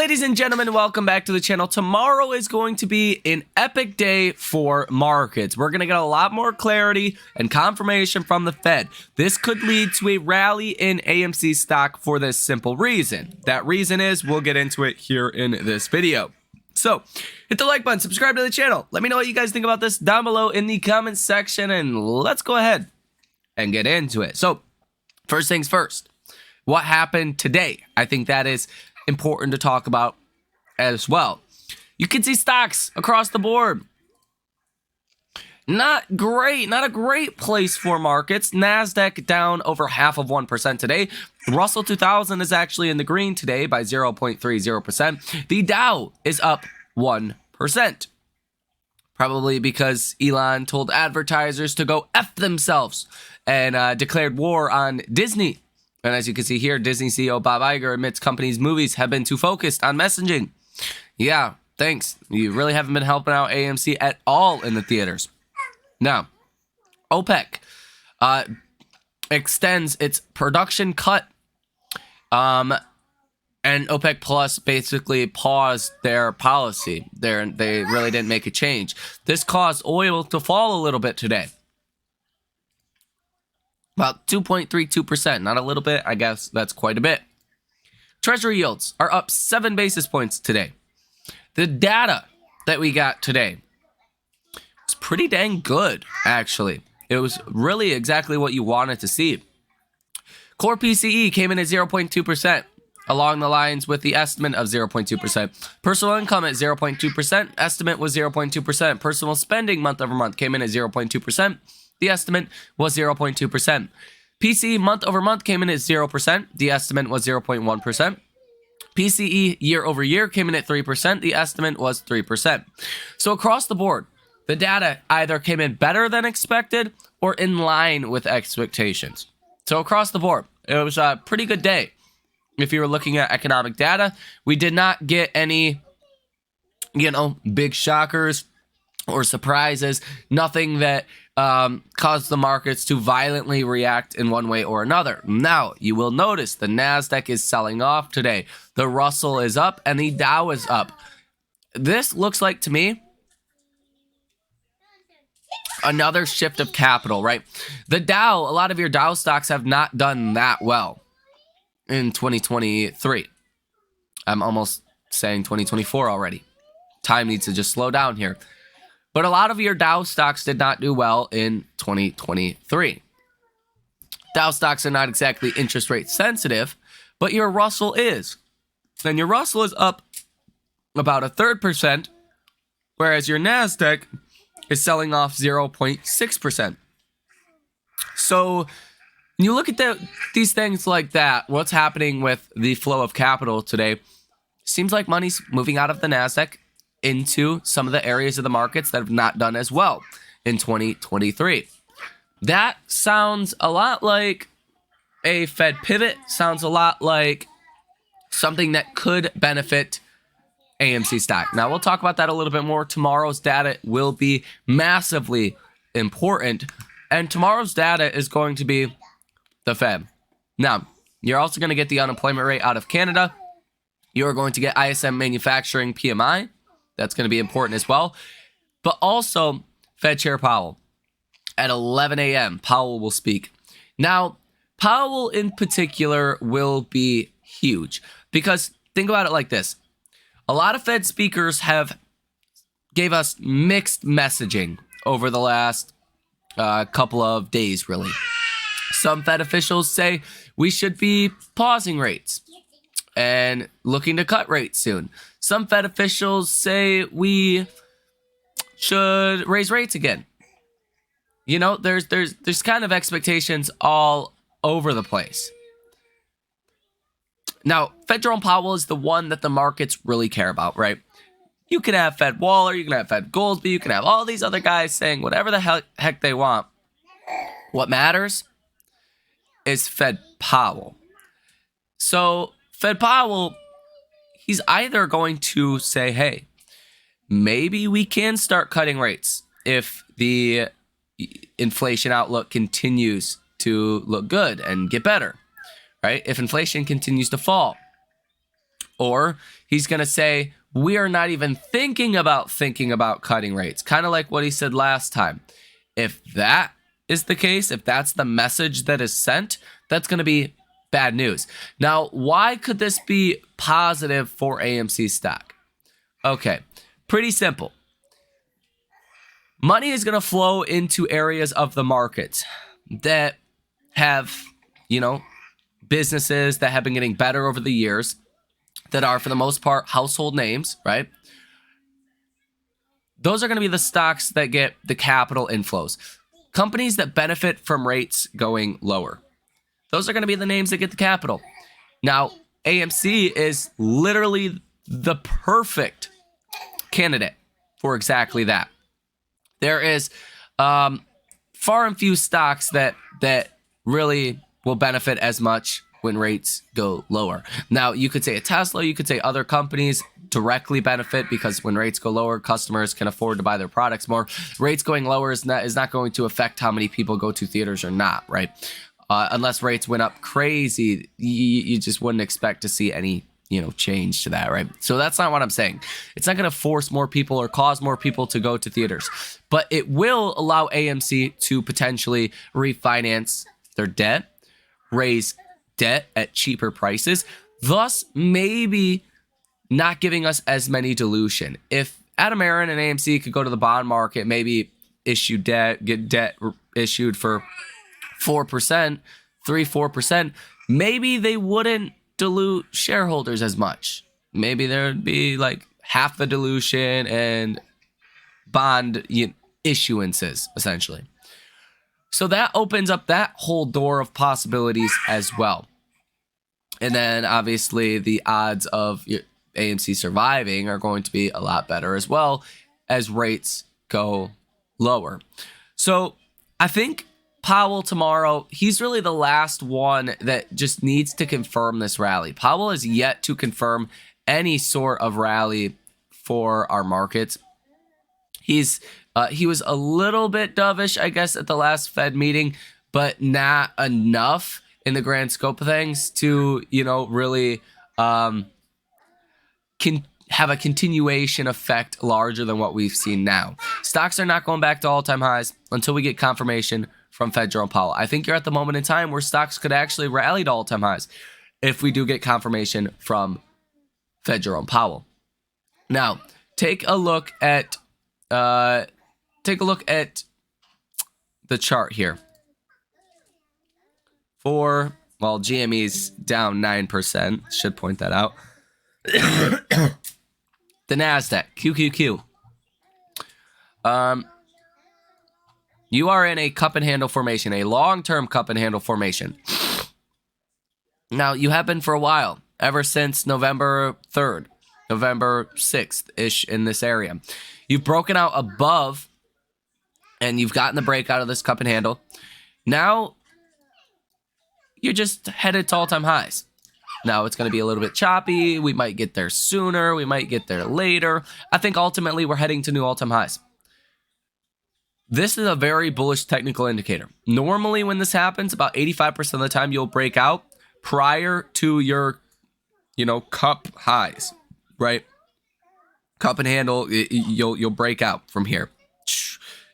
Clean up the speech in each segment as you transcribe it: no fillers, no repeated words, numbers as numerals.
Ladies and gentlemen, welcome back to the channel. Tomorrow is going to be an epic day for markets. We're going to get a lot more clarity and confirmation from the Fed. This could lead to a rally in AMC stock for this simple reason. That reason is, we'll get into it here in this video. So, hit the like button, subscribe to the channel. Let me know what you guys think about this down below in the comments section, and let's go ahead and get into it. So, first things first, what happened today? I think that is important to talk about as well. You can see stocks across the board. Not great, not a great place for markets. NASDAQ down over 0.5% today. The Russell 2000 is actually in the green today by 0.30%. The Dow is up 1%. Probably because Elon told advertisers to go F themselves and declared war on Disney. And as you can see here, Disney CEO Bob Iger admits company's movies have been too focused on messaging. Yeah, thanks. You really haven't been helping out AMC at all in the theaters. Now, OPEC extends its production cut. And OPEC Plus basically paused their policy. They really didn't make a change. This caused oil to fall a little bit today. About 2.32%, not a little bit, I guess that's quite a bit. Treasury yields are up 7 basis points today. The data that we got today was pretty dang good, actually. It was really exactly what you wanted to see. Core PCE came in at 0.2%, along the lines with the estimate of 0.2%. Personal income at 0.2%, estimate was 0.2%. Personal spending month over month came in at 0.2%. The estimate was 0.2%. PCE month over month came in at 0%. The estimate was 0.1%. PCE year over year came in at 3%. The estimate was 3%. So across the board, the data either came in better than expected or in line with expectations. So across the board, it was a pretty good day. If you were looking at economic data, we did not get any, big shockers or surprises. Nothing that caused the markets to violently react in one way or another. Now, you will notice the NASDAQ is selling off today. The Russell is up and the Dow is up. This looks like, to me, another shift of capital, right? The Dow, a lot of your Dow stocks have not done that well in 2023. I'm almost saying 2024 already. Time needs to just slow down here. But a lot of your Dow stocks did not do well in 2023. Dow stocks are not exactly interest rate sensitive, but your Russell is. And your Russell is up about 1/3%, whereas your NASDAQ is selling off 0.6%. So when you look at these things like that, what's happening with the flow of capital today, seems like money's moving out of the NASDAQ into some of the areas of the markets that have not done as well in 2023. That sounds a lot like a Fed pivot, sounds a lot like something that could benefit AMC stock. Now, we'll talk about that a little bit more. Tomorrow's data will be massively important, and tomorrow's data is going to be the Fed. Now, you're also going to get the unemployment rate out of Canada. You're going to get ISM manufacturing PMI. That's going to be important as well. But also, Fed Chair Powell. At 11 a.m., Powell will speak. Now, Powell in particular will be huge. Because think about it like this. A lot of Fed speakers gave us mixed messaging over the last couple of days, really. Some Fed officials say we should be pausing rates and looking to cut rates soon. Some Fed officials say we should raise rates again. There's kind of expectations all over the place. Now, Fed Jerome Powell is the one that the markets really care about, right? You can have Fed Waller, you can have Fed Goolsbee, you can have all these other guys saying whatever the heck they want. What matters is Fed Powell. So, Fed Powell, he's either going to say, hey, maybe we can start cutting rates if the inflation outlook continues to look good and get better, right? If inflation continues to fall. Or he's going to say, we are not even thinking about cutting rates. Kind of like what he said last time. If that is the case, if that's the message that is sent, that's going to be bad news. Now, why could this be positive for AMC stock? Okay, pretty simple. Money is going to flow into areas of the market that have, businesses that have been getting better over the years, that are, for the most part, household names, right? Those are going to be the stocks that get the capital inflows. Companies that benefit from rates going lower. Those are going to be the names that get the capital. Now, AMC is literally the perfect candidate for exactly that. There is far and few stocks that really will benefit as much when rates go lower. Now, you could say a Tesla, you could say other companies directly benefit because when rates go lower, customers can afford to buy their products more. Rates going lower is not going to affect how many people go to theaters or not, right? Unless rates went up crazy, you just wouldn't expect to see any change to that, right? So that's not what I'm saying. It's not going to force more people or cause more people to go to theaters, but it will allow AMC to potentially refinance their debt, raise debt at cheaper prices, thus maybe not giving us as many dilution. If Adam Aron and AMC could go to the bond market, maybe issue debt, get debt issued for 4%, 3-4%, maybe they wouldn't dilute shareholders as much. Maybe there'd be like half the dilution and bond issuances, essentially. So that opens up that whole door of possibilities as well. And then obviously the odds of AMC surviving are going to be a lot better as well as rates go lower. So I think Powell tomorrow, he's really the last one that just needs to confirm this rally. Powell has yet to confirm any sort of rally for our markets. He was a little bit dovish, I guess, at the last Fed meeting, but not enough in the grand scope of things to, really can have a continuation effect larger than what we've seen now. Stocks are not going back to all-time highs until we get confirmation from Fed Jerome Powell. I think you're at the moment in time where stocks could actually rally to all-time highs if we do get confirmation from Fed Jerome Powell. Now, take a look at the chart here. GME's down 9%. Should point that out. The NASDAQ, QQQ. You are in a cup and handle formation, a long-term cup and handle formation. Now, you have been for a while, ever since November 3rd, November 6th-ish in this area. You've broken out above, and you've gotten the break out of this cup and handle. Now, you're just headed to all-time highs. Now, it's going to be a little bit choppy. We might get there sooner. We might get there later. I think ultimately we're heading to new all-time highs. This is a very bullish technical indicator. Normally when this happens, about 85% of the time you'll break out prior to your, cup highs, right? Cup and handle, you'll break out from here.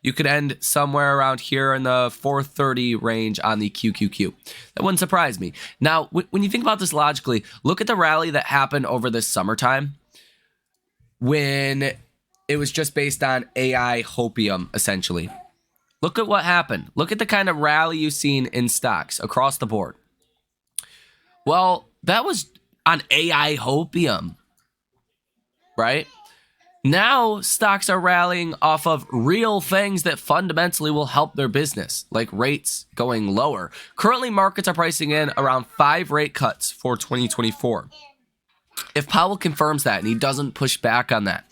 You could end somewhere around here in the 430 range on the QQQ. That wouldn't surprise me. Now, when you think about this logically, look at the rally that happened over this summertime when it was just based on AI hopium, essentially. Look at what happened. Look at the kind of rally you've seen in stocks across the board. Well, that was on AI hopium, right? Now, stocks are rallying off of real things that fundamentally will help their business, like rates going lower. Currently, markets are pricing in around 5 rate cuts for 2024. If Powell confirms that and he doesn't push back on that,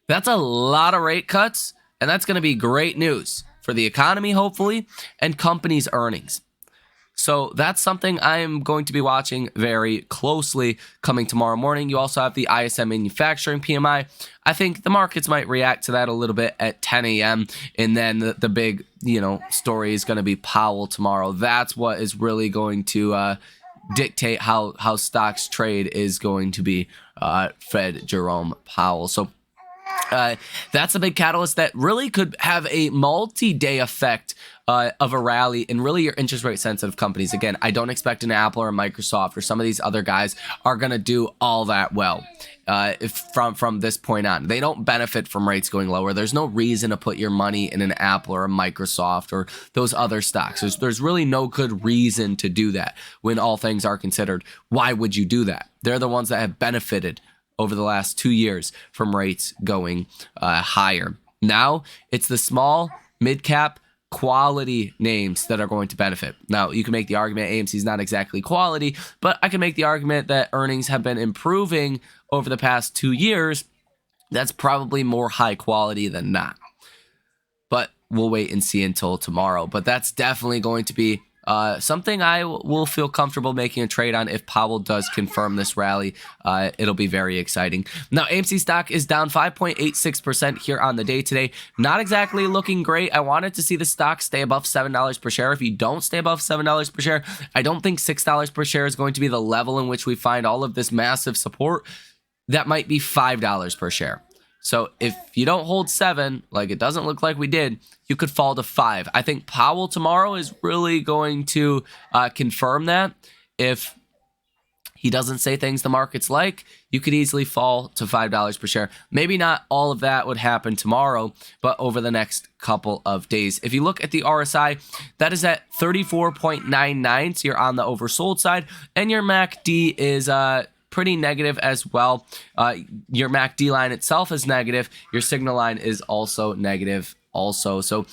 that's a lot of rate cuts, and that's going to be great news for the economy, hopefully, and companies' earnings. So that's something I am going to be watching very closely coming tomorrow morning. You also have the ISM manufacturing PMI. I think the markets might react to that a little bit at 10 a.m. And then the big, story is going to be Powell tomorrow. That's what is really going to dictate how stocks trade is going to be Fed Jerome Powell. So that's a big catalyst that really could have a multi-day effect of a rally in really your interest rate sensitive companies. Again, I don't expect an Apple or a Microsoft or some of these other guys are going to do all that well from this point on. They don't benefit from rates going lower. There's no reason to put your money in an Apple or a Microsoft or those other stocks. There's really no good reason to do that when all things are considered. Why would you do that? They're the ones that have benefited over the last 2 years from rates going higher. Now it's the small, mid-cap, quality names that are going to benefit. Now, you can make the argument AMC is not exactly quality, but I can make the argument that earnings have been improving over the past 2 years. That's probably more high quality than not. But we'll wait and see until tomorrow. But that's definitely going to be something I will feel comfortable making a trade on if Powell does confirm this rally. It'll be very exciting. Now, AMC stock is down 5.86% here on the day today. Not exactly looking great. I wanted to see the stock stay above $7 per share. If you don't stay above $7 per share, I don't think $6 per share is going to be the level in which we find all of this massive support. That might be $5 per share. So if you don't hold 7, like it doesn't look like we did, you could fall to 5. I think Powell tomorrow is really going to confirm that. If he doesn't say things the market's like, you could easily fall to $5 per share. Maybe not all of that would happen tomorrow, but over the next couple of days. If you look at the RSI, that is at 34.99, so you're on the oversold side, and your MACD is pretty negative as well. Your MACD line itself is negative. Your signal line is also negative also. So,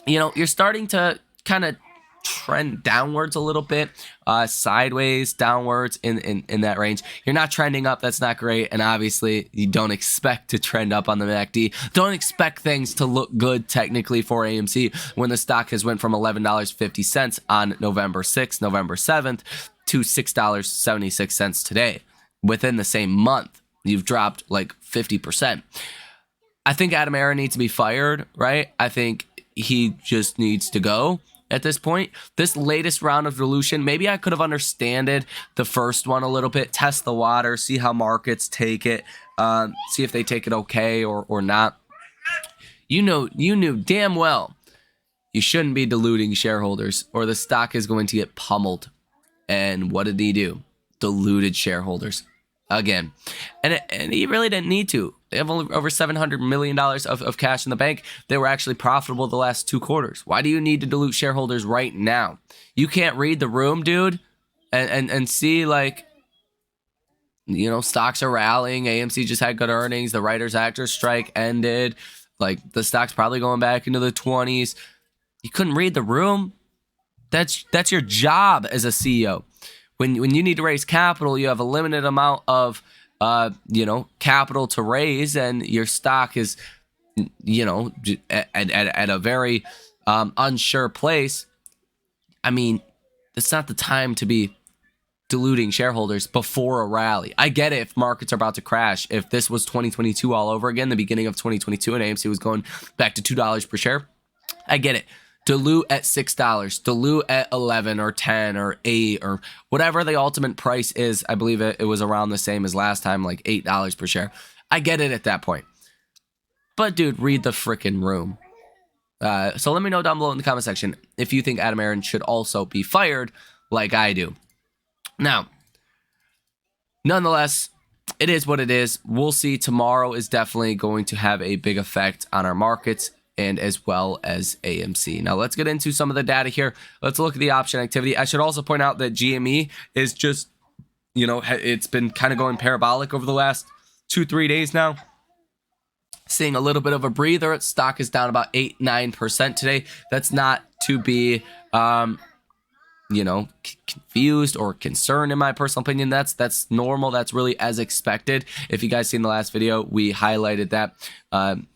you're starting to kind of trend downwards a little bit, sideways, downwards in that range. You're not trending up. That's not great. And obviously, you don't expect to trend up on the MACD. Don't expect things to look good technically for AMC when the stock has went from $11.50 on November 6th, November 7th, to $6.76 today. Within the same month, you've dropped like 50%. I think Adam Aaron needs to be fired, right? I think he just needs to go at this point. This latest round of dilution, maybe I could have understood the first one a little bit, test the water, see how markets take it, see if they take it okay or not. You knew damn well you shouldn't be diluting shareholders or the stock is going to get pummeled. And what did he do? Diluted shareholders again. And he really didn't need to. They have over $700 million of cash in the bank. They were actually profitable the last 2 quarters. Why do you need to dilute shareholders right now? You can't read the room, dude, and see, like, stocks are rallying. AMC just had good earnings. The writers-actors strike ended. Like, the stock's probably going back into the 20s. You couldn't read the room? That's your job as a CEO. When you need to raise capital, you have a limited amount of capital to raise, and your stock is at a very unsure place. I mean, it's not the time to be diluting shareholders before a rally. I get it if markets are about to crash. If this was 2022 all over again, the beginning of 2022, and AMC was going back to $2 per share, I get it. Dilute at $6, dilute at 11 or 10 or 8 or whatever the ultimate price is. I believe it was around the same as last time, like $8 per share. I get it at that point. But dude, read the freaking room. So let me know down below in the comment section if you think Adam Aaron should also be fired like I do. Now, nonetheless, it is what it is. We'll see. Tomorrow is definitely going to have a big effect on our markets and as well as AMC. Now let's get into some of the data here. Let's look at the option activity. I should also point out that GME is just, it's been kind of going parabolic over the last 2-3 days now. Seeing a little bit of a breather. Stock is down about 8-9% today. That's not to be confused or concerned in my personal opinion. That's normal. That's really as expected. If you guys seen the last video, we highlighted that.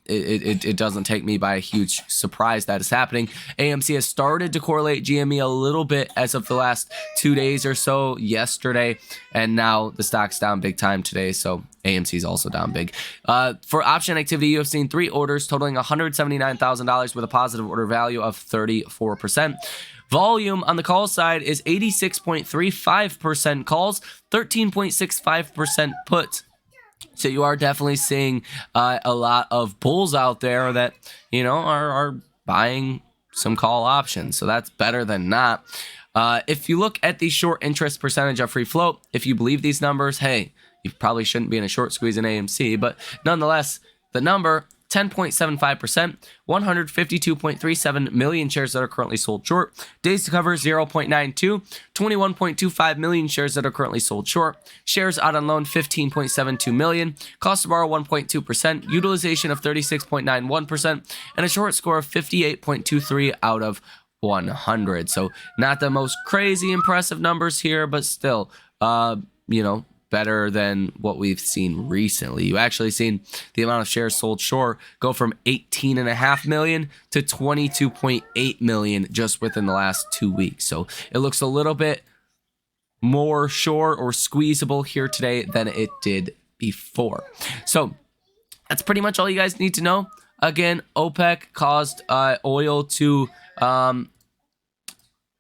It doesn't take me by a huge surprise that is happening. AMC has started to correlate GME a little bit as of the last 2 days or so yesterday, and now the stock's down big time today, so AMC is also down big. For option activity, you have seen 3 orders totaling $179,000 with a positive order value of 34%. Volume on the call side is 86.35% calls, 13.65% puts. So you are definitely seeing a lot of bulls out there that, you know, are buying some call options. So that's better than not. If you look at the short interest percentage of free float, if you believe these numbers, hey, you probably shouldn't be in a short squeeze in AMC. But nonetheless, the number 10.75%, 152.37 million shares that are currently sold short. Days to cover 0.92, 21.25 million shares that are currently sold short. Shares out on loan 15.72 million. Cost to borrow 1.2%, utilization of 36.91%, and a short score of 58.23 out of 100. So not the most crazy impressive numbers here, but still, you know, better than what we've seen recently. You actually seen the amount of shares sold short go from 18.5 million to 22.8 million just within the last 2 weeks. So it looks a little bit more short or squeezable here today than it did before. So that's pretty much all you guys need to know. Again, OPEC caused oil to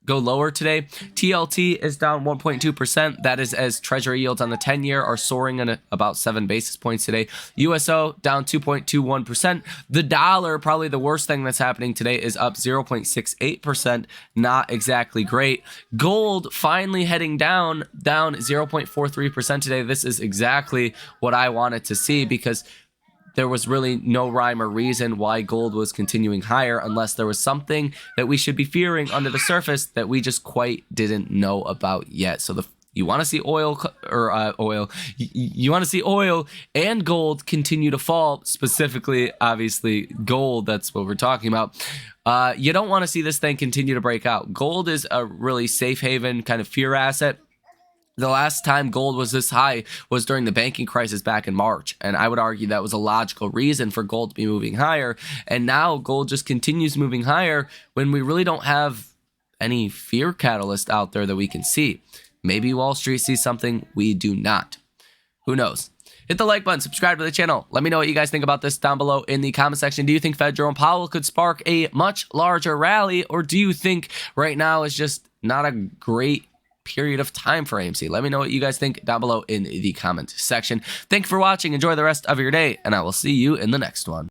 go lower today. TLT is down 1.2%. That is as treasury yields on the 10-year are soaring at about 7 basis points today. USO down 2.21%. The dollar, probably the worst thing that's happening today, is up 0.68%. Not exactly great. Gold finally heading down 0.43% today. This is exactly what I wanted to see, because there was really no rhyme or reason why gold was continuing higher unless there was something that we should be fearing under the surface that we just quite didn't know about yet. So you want to see oil you want to see oil and gold continue to fall, specifically, obviously, gold. That's what we're talking about. You don't want to see this thing continue to break out. Gold is a really safe haven kind of fear asset. The last time gold was this high was during the banking crisis back in March. And I would argue that was a logical reason for gold to be moving higher. And now gold just continues moving higher when we really don't have any fear catalyst out there that we can see. Maybe Wall Street sees something we do not. Who knows? Hit the like button, subscribe to the channel. Let me know what you guys think about this down below in the comment section. Do you think Fed Jerome Powell could spark a much larger rally? Or do you think right now is just not a great period of time for AMC? Let me know what you guys think down below in the comment section. Thank you for watching. Enjoy the rest of your day, and I will see you in the next one.